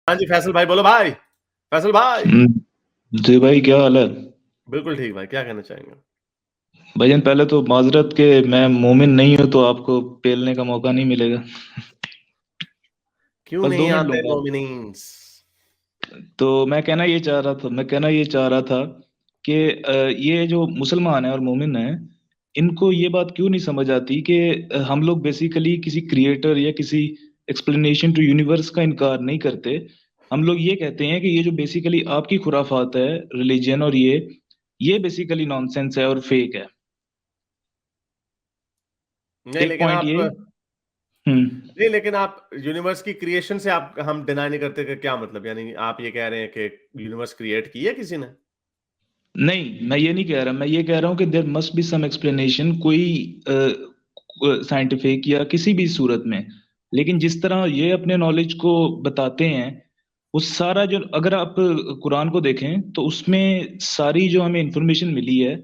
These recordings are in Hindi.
हाँ जी, फैसल भाई बोलो भाई। फैसल भाई। जी भाई, क्या हाल है? बिल्कुल ठीक भाई, क्या कहना चाहेंगे? भाईजान, पहले तो माजरत के मैं मोमिन नहीं हूँ, तो आपको पेलने का मौका नहीं मिलेगा। क्यों बस दो नहीं मिनट आते लूंगा। नॉमिनीज? तो मैं कहना ये चाह रहा था कि ये जो मुसलमान है और मोमिन है, इनको ये बात क्यों नहीं समझ आती कि हम लोग बेसिकली किसी क्रिएटर या किसी एक्सप्लेनेशन टू यूनिवर्स का इनकार नहीं करते। हम लोग ये कहते हैं कि ये जो बेसिकली आपकी खुराफात है, रिलीजन, और ये बेसिकली नॉनसेंस है और फेक है। नहीं एक लेकिन पॉइंट आप ये। हम्म। नहीं लेकिन आप यूनिवर्स की क्रिएशन से आप हम डिनाई नहीं करते कि क्या मतलब, यानी आप ये कह रहे हैं कि यूनिवर्स क्रिएट की है किसी ने? नहीं, मैं ये नहीं कह रहा, मैं ये कह रहा हूँ कि there must be some explanation, कोई साइंटिफिक या किसी भी सूरत में। लेकिन जिस तरह ये अपने नॉलेज को बताते हैं, वो सारा जो, अगर आप कुरान को देखें तो उसमें सारी जो हमें इंफॉर्मेशन मिली है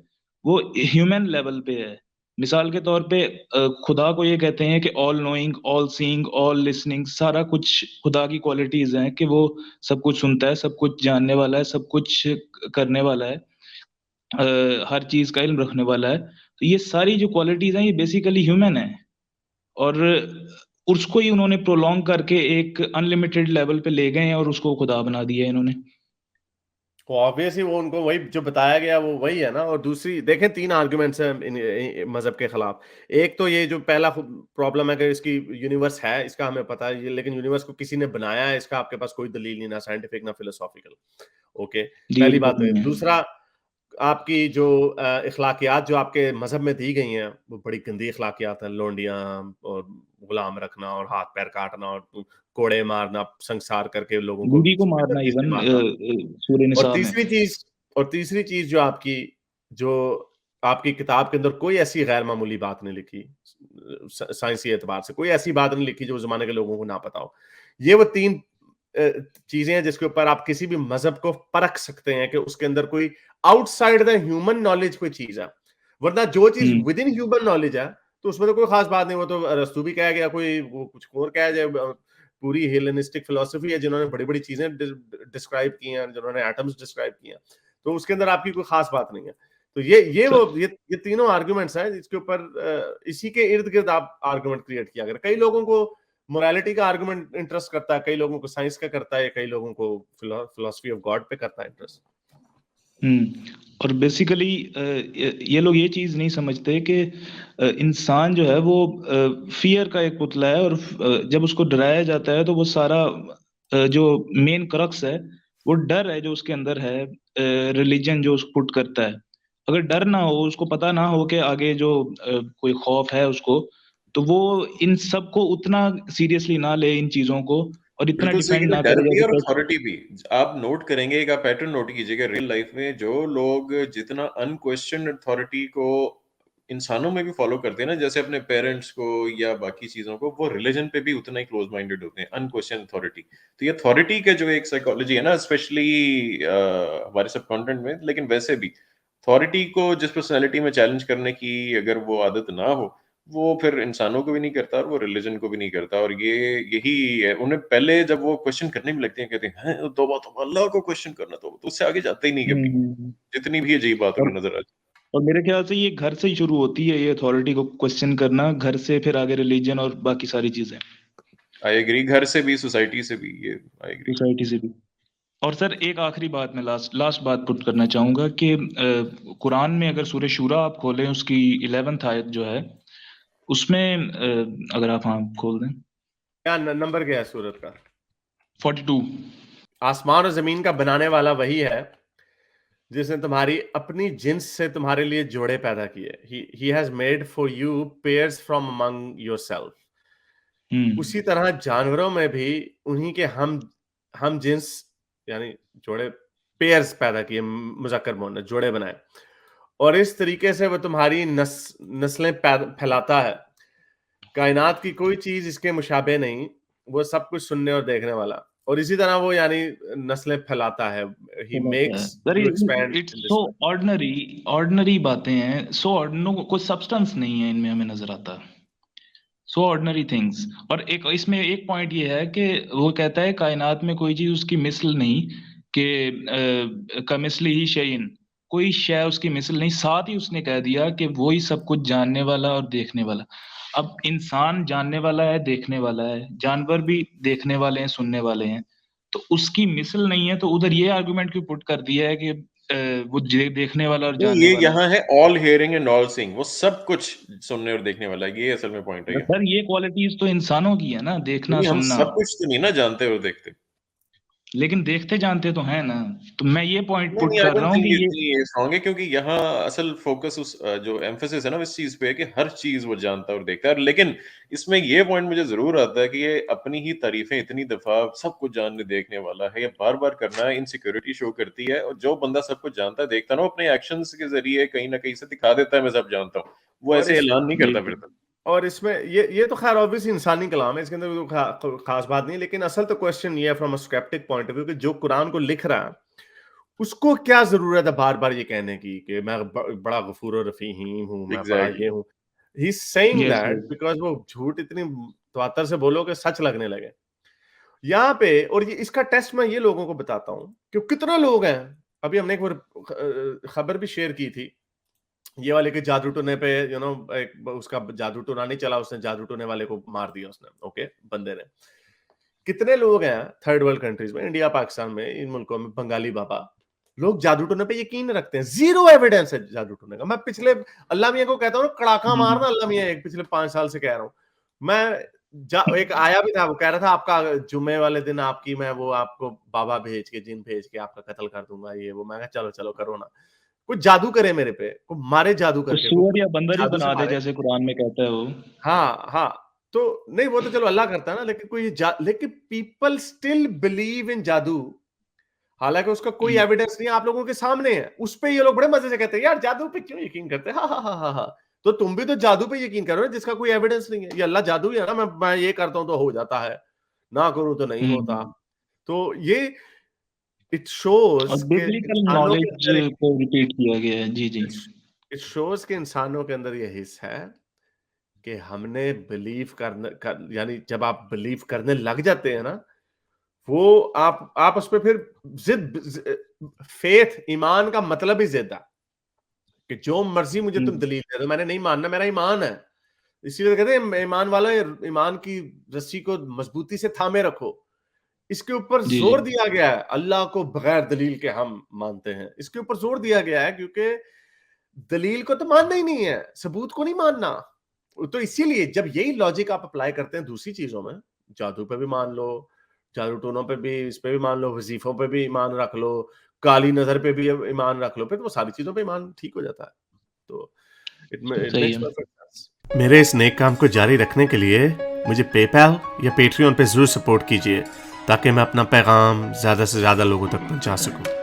वो ह्यूमन लेवल पे है। मिसाल के तौर पे खुदा को ये कहते हैं कि all knowing, all seeing, all listening, सारा कुछ खुदा की क्वालिटीज हैं कि वो सब कुछ सुनता है, सब कुछ जानने वाला है, सब कुछ करने वाला है, हर चीज का इल्म रखने वाला है। तो ये सारी जो क्वालिटीज हैं ये बेसिकली ह्यूमन है, और उसको ही उन्होंने प्रोलॉन्ग करके एक अनलिमिटेड लेवल पे ले गए हैं और उसको खुदा बना दिया है इन्होंने। तो ऑब्वियसली वो उनको वही जो बताया गया वो वही है ना। और दूसरी देखें, तीन आर्गुमेंट्स हैं मजहब के खिलाफ। एक तो ये जो पहला प्रॉब्लम है कि इसकी यूनिवर्स है, इसका हमें पता है, लेकिन यूनिवर्स को किसी ने बनाया है, इसका आपके पास कोई दलील नहीं, ना साइंटिफिक ना फिलोसॉफिकल। ओके, जी, पहली रिकॉर्ड बात तो ये। नहीं है। दूसरा, आपकी जो इखलाकियात जो आपके मजहब में दी गई हैं वो बड़ी गंदी इखलाकियात हैं। लोंडियां और गुलाम रखना और हाथ पैर काटना और कोड़े मारना, संसार करके लोगों को बीवी को मारना, बेदर्दी से इवन मारना। सूर्य और निसा में। तीसरी चीज और तीसरी चीज जो आपकी किताब के अंदर कोई ऐसी गैर मामूली बात नहीं लिखी, साइंसी एतबार से कोई ऐसी बात नहीं लिखी जो उस जमाने के लोगों को ना पता हो। ये वो तीन अ, चीजें हैं जिसके ऊपर आप किसी भी मजहब को परख सकते हैं कि उसके अंदर कोई आउटसाइड द ह्यूमन नॉलेज कोई चीज है। वरना जो चीज हम्म। विद इन ह्यूमन नॉलेज है तो उसमें तो कोई खास बात नहीं। वो तो अरस्तू भी कह गया, कोई वो कुछ और कह जाए। पूरी हेलेनिस्टिक फिलोसफी है जिन्होंने बड़ी बड़ी चीजें डिस्क्राइब की हैं, जिन्होंने एटम्स डिस्क्राइब किए हैं, तो उसके अंदर आपकी कोई खास बात नहीं है। तो ये वो सर। ये तीनों आर्गुमेंट्स हैं जिसके ऊपर इसी के इर्द गिर्द आप आर्गुमेंट क्रिएट किया अगर। कई लोगों को मोरालिटी का आर्गुमेंट इंटरेस्ट करता है, कई लोगों को साइंस का करता है, कई लोगों को फिलोसफी ऑफ गॉड पे करता है इंटरेस्ट। और बेसिकली ये लोग ये चीज नहीं समझते कि इंसान जो है वो फियर का एक पुतला है, और जब उसको डराया जाता है तो वो सारा जो मेन क्रक्स है वो डर है जो उसके अंदर है। रिलीजन जो उसको पुट करता है, अगर डर ना हो, उसको पता ना हो कि आगे जो कोई खौफ है उसको, तो वो इन सब को उतना सीरियसली ना ले, इन चीजों को, और इतना बिल्कुल सही डिफेंड है, ना डर करे भी जैसे और अथॉरिटी भी। आप नोट करेंगे, एक आप पैटर्न नोट कीजिएगा रियल लाइफ में, जो लोग जितना अनक्वेश्चन अथॉरिटी को इंसानों में भी फॉलो करते हैं ना, जैसे अपने पेरेंट्स को या बाकी चीजों को, वो रिलीजन पे भी उतना ही क्लोज माइंडेड होते हैं, अनक्वेश्चन अथॉरिटी। तो ये अथॉरिटी का जो एक साइकोलॉजी है ना, स्पेशली हमारे सब कॉन्टेंट में, लेकिन वैसे भी अथॉरिटी को जिस पर्सनैलिटी में चैलेंज करने की अगर वो आदत ना हो, वो फिर इंसानों को भी नहीं करता और वो रिलीजन को भी नहीं करता। और ये यही है, उन्हें पहले जब वो क्वेश्चन करने में लगते हैं, कहते हैं तो अल्लाह को क्वेश्चन करना, तो उससे आगे जाते ही नहीं कभी, हम्म। जितनी भी अजीब बात और उन्हें नजर आ और मेरे ख्याल से ये घर से ही शुरू होती है, ये अथॉरिटी को क्वेश्चन करना, घर से फिर आगे रिलीजन और बाकी सारी चीजें, जाए। आई एग्री, घर से भी, सोसाइटी से भी, ये आई एग्री। सोसाइटी से भी। और सर, एक आखिरी बात मैं लास्ट लास्ट बात पुट करना चाहूंगा कि कुरान में अगर सूरह शूरा आप खोलें, उसकी 11th आयत जो है, उसमें अगर आप, हाँ, खोल दें। क्या नंबर क्या है सूरत का? 42। आसमान और जमीन का बनाने वाला वही है जिसने तुम्हारी अपनी जिन्स से तुम्हारे लिए जोड़े पैदा किए। He has made for you pairs from among yourself. हम्म। उसी तरह जानवरों में भी उन्हीं के हम जिन्स यानी जोड़े, पेयर्स पैदा किए, मुजक्कर मुअन्नस जोड़े बनाए। और इस तरीके से वह तुम्हारी नस्लें फैलाता है। कायनात की कोई चीज इसके मुशाबे नहीं, वो सब कुछ सुनने और देखने वाला। और इसी तरह वो यानी नस्लें फैलाता है। He makes sir, you expand it's in so this way. Ordinary, ordinary बातें हैं, सो ऑर्डिनो, कोई सब्सटेंस नहीं है इनमें, हमें नजर आता है। सो ऑर्डिनरी थिंग्स। और एक इसमें एक पॉइंट ये है कि वो कहता है कायनात में कोई चीज उसकी मिसल नहीं, कि कमिसली ही शयइन, कोई शय उसकी मिसल नहीं। साथ ही उसने कह दिया कि वो ही सब कुछ जानने वाला और देखने वाला। अब इंसान जानने वाला है, देखने वाला है, जानवर भी देखने वाले हैं, सुनने वाले हैं, तो उसकी मिसल नहीं है। तो उधर ये आर्गुमेंट क्यों पुट कर दिया है कि वो देखने वाला और नहीं, जानने ये वाला है? यहाँ है all hearing and all seeing, वो सब कुछ सुनने और देखने वाला है, ये असल में पॉइंट है यहाँ। सर ये क्वालिटीज तो इंसानों की है ना, देखना नहीं, हम सुनना। सब कुछ तो नहीं ना जानते और देखते। लेकिन देखते जानते तो हैं ना। तो मैं ये पॉइंट नहीं, पुट नहीं, आई कर डोंट रहा हूँ थिंक कि ये ये स्ट्रांग है, क्योंकि यहाँ असल फोकस उस जो एम्फेसिस है ना इस चीज पे है कि हर चीज वो जानता और देखता है। लेकिन इसमें ये पॉइंट मुझे जरूर आता है कि ये अपनी ही तारीफें इतनी दफा सब कुछ जानने देखने वाला है, ये बार बार करना इनसिक्योरिटी शो करती है। और जो बंदा सब कुछ जानता है देखता ना, वो अपने एक्शंस के जरिए कहीं ना कहीं से दिखा देता है मैं सब जानता हूँ, वो और ऐसे इस ऐलान नहीं ये करता फिर तक। और इसमें ये तो खैर ऑब्वियस इंसानी कलाम है, इसके अंदर कोई खास बात नहीं है। लेकिन असल तो क्वेश्चन ये है from a sceptic point of view कि जो कुरान को लिख रहा है उसको क्या जरूरत है बार बार ये कहने की कि मैं बड़ा गफूर और रहीम हूं, मैं बड़ा एग्जैक्टली। ये हूं। He is saying yes that yes. Because वो झूठ इतनी तवातर से बोलो कि सच लगने लगे यहाँ पे। और ये इसका टेस्ट मैं ये लोगों को बताता हूँ कि कितना लोग हैं। अभी हमने एक खबर भी शेयर की थी ये वाले के जादू टोने पे, एक उसका जादू टोना नहीं चला, उसने जादू टोने वाले को मार दिया उसने, ओके, बंदे ने। कितने लोग हैं थर्ड वर्ल्ड कंट्रीज में, इंडिया पाकिस्तान में, इन मुल्कों में, बंगाली बाबा लोग जादू टोने पे यकीन रखते हैं। जीरो एविडेंस है जादू टोने का। मैं पिछले अल्लाह मियां को कहता हूँ ना, कड़ाका मारना अल्लाह मियां, एक पिछले 5 साल से कह रहा हूँ मैं। एक आया भी था, वो कह रहा था आपका जुम्मे वाले दिन आपकी मैं वो आपको बाबा भेज के, जिन भेज के आपका कत्ल कर दूंगा, ये वो। मैं कहा चलो चलो करो ना, कोई जादू करे मेरे पे, कोई मारे जादू तो करके, सूअर या कोई बंदर ही जादू से बना दे मारे। जैसे कुरान में कहता है वो। हाँ हाँ। तो नहीं, वो तो चलो अल्लाह करता है ना, लेकिन लेकिन पीपल स्टिल बिलीव इन जादू, हालांकि उसका कोई हम्म, एविडेंस नहीं है, आप लोगों के सामने है। उस पे ये लोग बड़े मजे से कहते हैं यार जादू पे क्यों यकीन करते हैं, हा हा हा हा हा। तो तुम भी तो जादू पे यकीन करो ना जिसका कोई एविडेंस नहीं है। ये अल्लाह जादू ही है ना, मैं ये करता हूं तो हो जाता है, ना करूं तो नहीं होता। हम्म। तो ये इट शोज और के बिब्लिकल इंसानों के नॉलेज अंदर को रिपीट किया गया है। जी जी। इट शोज के इंसानों के अंदर ये हिस्स है कि हमने यानी जब आप बिलीव करने लग जाते हैं ना, वो आप उस पे फिर फेथ, ईमान का मतलब ही जिद है कि जो मर्जी मुझे तुम हम्म, दलील दे दो, मैंने नहीं मानना, मेरा ईमान है। इसीलिए कहते हैं ईमान वाला, ईमान की रस्सी को मजबूती से थामे रखो। इसके ऊपर जी जी। जोर दिया गया है, अल्लाह को बगैर दलील के हम मानते हैं, इसके ऊपर जोर दिया गया है क्योंकि दलील को तो मानना ही नहीं है, सबूत को नहीं मानना। तो इसीलिए जब यही लॉजिक आप अप्लाई करते हैं दूसरी चीजों में, जादू पे भी मान लो, जादू टोनों पे भी, इस पे भी मान लो, वजीफों पे भी ईमान रख लो, काली नजर पे भी ईमान रख लो, फिर तो वो सारी चीजों पे ईमान ठीक हो जाता है। तो इट सही मेक्स है। Perfect sense. मेरे इस नेक काम को जारी रखने के लिए मुझे पेपैल या पेट्रियन पे जरूर सपोर्ट कीजिए ताकि मैं अपना पैगाम ज्यादा से ज्यादा लोगों तक पहुंचा सकूं।